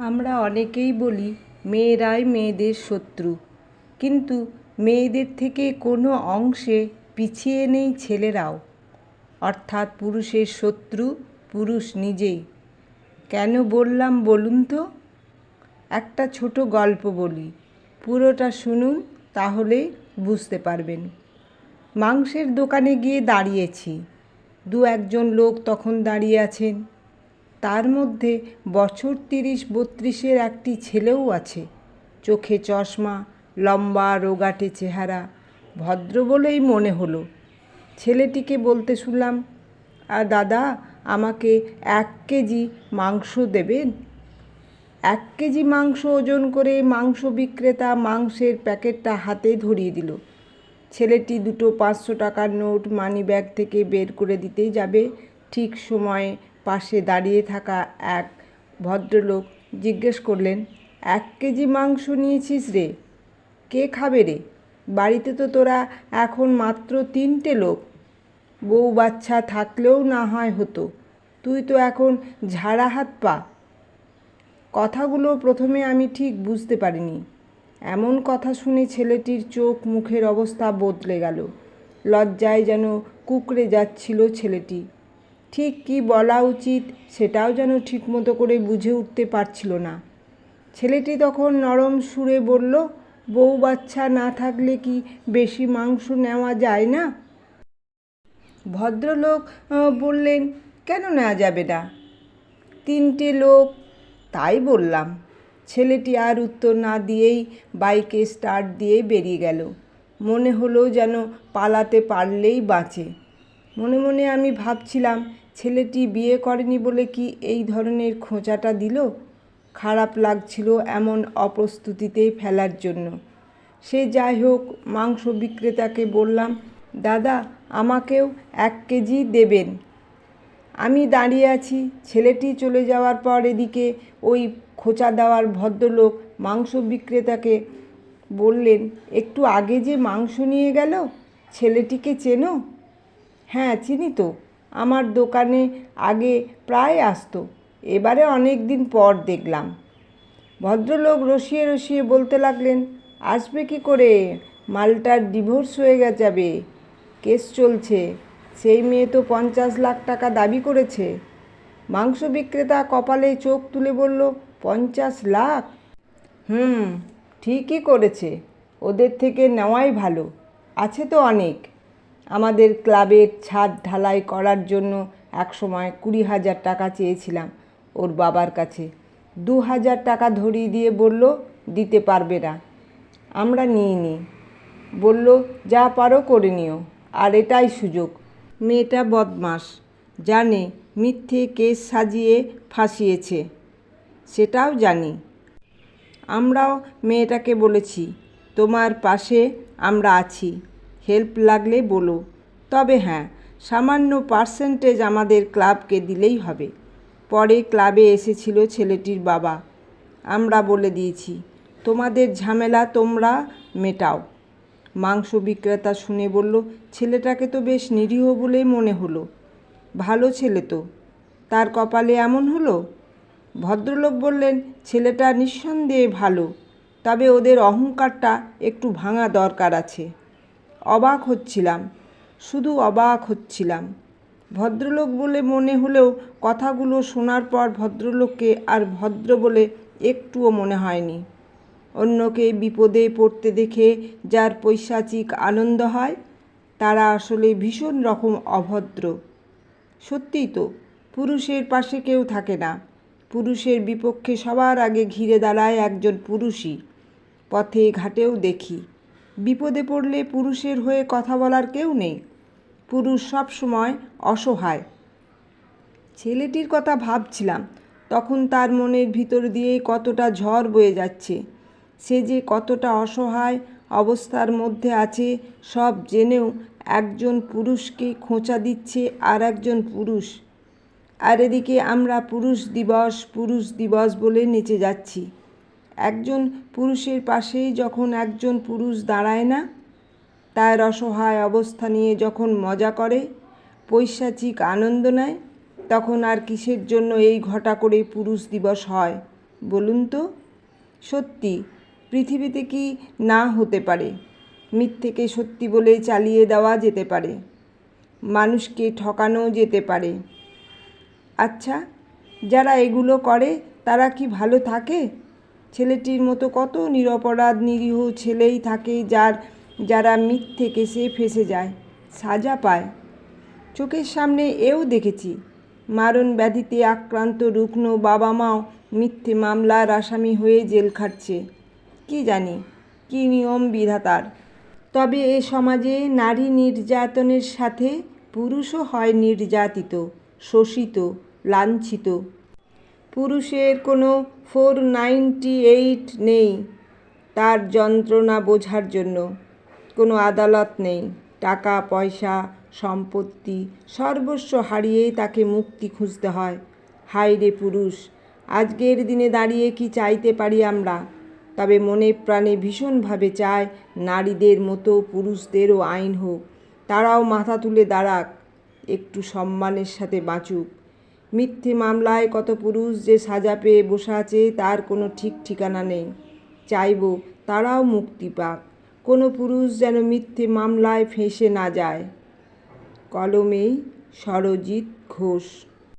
আমরা অনেকেই বলি মেয়েরাই মেয়েদের শত্রু, কিন্তু মেয়েদের থেকে কোনো অংশে পিছিয়ে নেই ছেলেরাও, অর্থাৎ পুরুষের শত্রু পুরুষ নিজেই। কেন বললাম বলুন তো? একটা ছোট গল্প বলি, পুরোটা শুনুন, তাহলেই বুঝতে পারবেন। মাংসের দোকানে গিয়ে দাঁড়িয়েছি, একজন লোক তখন দাঁড়িয়ে আছেন। তার মধ্যে বছর ৩০-৩২-এর একটি ছেলেও আছে। চোখে চশমা, লম্বা রোগাটে চেহারা, ভদ্র বলেই মনে হলো। ছেলেটিকে বলতে শুনলাম, দাদা, আমাকে 1 কেজি মাংস দেবেন। 1 কেজি মাংস ওজন করে মাংস বিক্রেতা মাংসের প্যাকেটটা হাতে ধরিয়ে দিল। ছেলেটি দুটো 500 টাকার নোট মানিব্যাগ থেকে বের করে দিতেই যাবে, ঠিক সময়ে পাশে দাঁড়িয়ে থাকা এক ভদ্রলোক জিজ্ঞেস করলেন, 1 কেজি মাংস নিয়েছিস রে? কে খাবে রে? বাড়িতে তো তোরা এখন মাত্র 3টে লোক, বউ বাচ্চা থাকলেও না হয় হতো, তুই তো এখন ঝাড়া হাত পা। কথাগুলো প্রথমে আমি ঠিক বুঝতে পারিনি। এমন কথা শুনে ছেলেটির চোখ মুখের অবস্থা বদলে গেল। লজ্জায় যেন কুঁকড়ে যাচ্ছিল ছেলেটি। ঠিক কী বলা উচিত সেটাও যেন ঠিকমতো করে বুঝে উঠতে পারছিল না। ছেলেটি তখন নরম সুরে বলল, বউ বাচ্চা না থাকলে কি বেশি মাংস নেওয়া যায় না? ভদ্রলোক বললেন, কেন নেওয়া যাবে না? 3টে লোক, তাই বললাম। ছেলেটি আর উত্তর না দিয়েই বাইকে স্টার্ট দিয়ে বেরিয়ে গেল। মনে হলো যেন পালাতে পারলেই বাঁচে। মনে মনে আমি ভাবছিলাম, ছেলেটি বিয়ে করেনি বলে কি এই ধরনের খোঁচাটা দিল? খারাপ লাগছিল এমন অপ্রস্তুতিতে ফেলার জন্য। সে যাই হোক, মাংস বিক্রেতাকে বললাম, দাদা, আমাকেও 1 কেজি দেবেন। আমি দাঁড়িয়ে আছি। ছেলেটি চলে যাওয়ার পর এদিকে ওই খোঁচা দেওয়ার ভদ্রলোক মাংস বিক্রেতাকে বললেন, একটু আগে যে মাংস নিয়ে গেল, ছেলেটিকে চেনো? হ্যাঁ, চিনি তো, আমার দোকানে আগে প্রায় আসতো, এবারে অনেক দিন পর দেখলাম। ভদ্রলোক রসিয়ে রসিয়ে বলতে লাগলেন, আসবে কি করে, মালটার ডিভোর্স হয়ে যাবে, কেস চলছে, সেই মেয়ে তো 50 লাখ টাকা দাবি করেছে। মাংস বিক্রেতা কপালে চোখ তুলে বলল, 50 লাখ? ঠিকই করেছে, ওদের থেকে নেওয়াই ভালো, আছে তো অনেক। আমাদের ক্লাবের ছাদ ঢালাই করার জন্য একসময় 20,000 টাকা চেয়েছিলাম ওর বাবার কাছে। 2,000 টাকা ধরিয়ে দিয়ে বলল দিতে পারবে না। আমরা নিইনি, বলল যা পারো করে নিও, আর এটাই সুযোগ। মেয়েটা বদমাশ, জানে মিথ্যে কেস সাজিয়ে ফাঁসিয়েছে, সেটাও জানি। আমরাও মেয়েটাকে বলেছি, তোমার পাশে আমরা আছি, হেল্প লাগলে বলো, তবে হ্যাঁ, সামান্য পার্সেন্টেজ আমাদের ক্লাবকে দিলেই হবে। পরে ক্লাবে এসেছিল ছেলেটির বাবা, আমরা বলে দিয়েছি, তোমাদের ঝামেলা তোমরা মেটাও। মাংস বিক্রেতা শুনে বলল, ছেলেটাকে তো বেশ নিরীহ বলেই মনে হলো, ভালো ছেলে তো, তার কপালে এমন হলো? ভদ্রলোক বললেন, ছেলেটা নিঃসন্দেহে ভালো, তবে ওদের অহংকারটা একটু ভাঙা দরকার আছে। অবাক হচ্ছিলাম, শুধু অবাক হচ্ছিলাম। ভদ্রলোক বলে মনে হলেও কথাগুলো শোনার পর ভদ্রলোককে আর ভদ্র বলে একটুও মনে হয়নি। অন্যকে বিপদে পড়তে দেখে যার পৈশাচিক আনন্দ হয়, তারা আসলে ভীষণ রকম অভদ্র। সত্যিই তো, পুরুষের পাশে কেউ থাকে না, পুরুষের বিপক্ষে সবার আগে ঘিরে দাঁড়ায় একজন পুরুষই। পথে ঘাটেও দেখি, বিপদে পড়লে পুরুষের হয়ে কথা বলার কেউ নেই, পুরুষ সব সময় অসহায়। ছেলেটির কথা ভাবছিলাম, তখন তার মনের ভিতর দিয়েই কতটা ঝড় বয়ে যাচ্ছে। সে যে কতটা অসহায় অবস্থার মধ্যে আছে সব জেনেও একজন পুরুষকে খোঁচা দিচ্ছে আর একজন পুরুষ। আর এদিকে আমরা পুরুষ দিবস বলে নেচে যাচ্ছি। একজন পুরুষের পাশেই যখন একজন পুরুষ দাঁড়ায় না, তার অসহায় অবস্থা নিয়ে যখন মজা করে, পৈশাচিক আনন্দ নেয়, তখন আর কিসের জন্য এই ঘটা করে পুরুষ দিবস হয়? বলুন তো? সত্যি পৃথিবীতে কি না হতে পারে? মিথ্যেকে সত্যি বলে চালিয়ে দেওয়া যেতে পারে, মানুষকে ঠকানো যেতে পারে। আচ্ছা, যারা এগুলো করে তারা কি ভালো থাকে? ছেলেটির মতো কত নিরপরাধ নিরীহ ছেলেই থাকে যারা মিথ্যে কেসে ফেঁসে যায়, সাজা পায়। চোখের সামনে এও দেখেছি, মারণ ব্যাধিতে আক্রান্ত রুগ্ন বাবা মাও মিথ্যে মামলার আসামি হয়ে জেল খাটছে। কি জানি কি নিয়ম বিধাতার। তবে এ সমাজে নারী নির্যাতনের সাথে পুরুষও হয় নির্যাতিত, শোষিত, লাঞ্ছিত। পুরুষের কোনো 498 নেই তার যন্ত্রণা বোঝার জন্য। কোনো আদালত নেই। টাকা পয়সা সম্পত্তি সর্বস্ব হারিয়ে তাকে মুক্তি খুঁজতে হয়। হায় রে পুরুষ, আজকের দিনে দাঁড়িয়ে কি চাইতে পারি আমরা? তবে মনে প্রাণে ভীষণভাবে চায় নারীদের মতো পুরুষদেরও আইন হোক, তারাও মাথা তুলে দাঁড়াক, একটু সম্মানের সাথে বাঁচুক। মিথ্যে মামলায় কত পুরুষ যে সাজা পেয়ে বসে আছে তার কোনো ঠিক ঠিকানা নেই। চাইব তারাও মুক্তি পাক, কোনো পুরুষ যেন মিথ্যে মামলায় ফেঁসে না যায়। কলমে সরজিৎ ঘোষ।